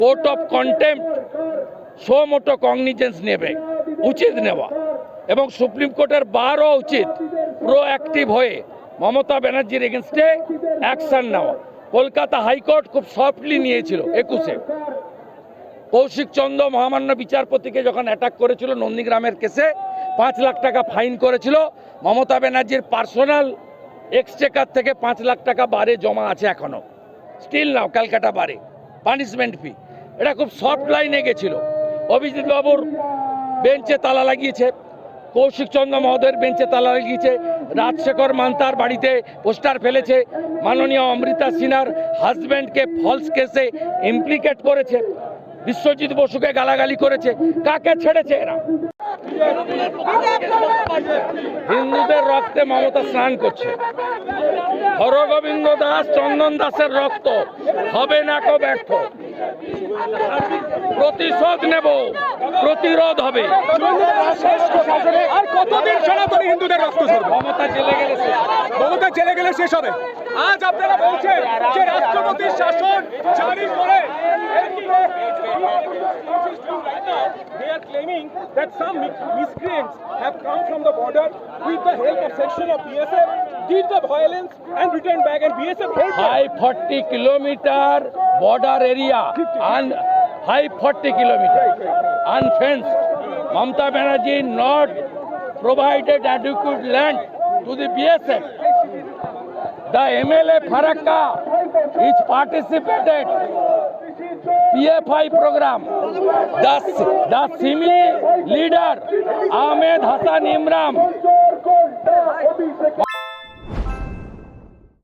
Court of contempt suo motu cognizance নেবে, উচিত নেওয়া, এবং সুপ্রিম কোর্টের বারও উচিত প্রোঅ্যাক্টিভ হয়ে মমতা ব্যানার্জির এগেনস্টে অ্যাকশন নেওয়া। কলকাতা হাইকোর্ট খুব সফটলি নিয়েছিল 21-এ কৌশিক চন্দ্র মহামান্য বিচারপতিকে যখন অ্যাটাক করেছিল নন্দীগ্রামের কেসে 5 লাখ টাকা ফাইন করেছিল। মমতা ব্যানার্জির পার্সোনাল এক্সচেকার থেকে 5 লাখ টাকা বারে জমা আছে এখনো, স্টিল নাও ক্যালকাটা বারে পানিশমেন্ট ফি। এটা খুব সফট লাইনে গেছিল। অভিজিৎ বাবুর বেঞ্চে তালা লাগিয়েছে, কৌশিক চন্দ্র মহোদয়ের বেঞ্চে তালা লাগিয়েছে, রাজশেখর মান্তার বাড়িতে পোস্টার ফেলেছে, মাননীয় অমৃতা সিনহার হাজব্যান্ডকে ফলস কেসে ইমপ্লিকেট করেছে, বিশ্বজিৎ বসুকে গালাগালি করেছে। কাকে ছেড়েছে এরা? হিন্দুদের রক্তে মমতা স্নান করছে। হরগোবিন্দ দাস, চন্দন দাসের রক্ত হবে না কো ব্যর্থ। প্রতিশোধ নেব, প্রতিরোধ হবে। আর কতদিন সনাতনী হিন্দুদের রক্ত ঝরবে? মমতা জেলে গেলে শেষ। মমতা জেলে গেলে শেষ হবে। আজ আপনারা বলছেন যে রাষ্ট্রপতির শাসন জারি করে they are claiming that some miscreants have come from the border with the help of section of BSF, did the violence and returned back, and BSF helped them. High 40 kilometer border area and high 40 kilometer unfenced. Mamata Banerjee not provided adequate land to the BSF. The MLA Farakka is participated PFI program. The Simi leader Ahmed Hassan Imran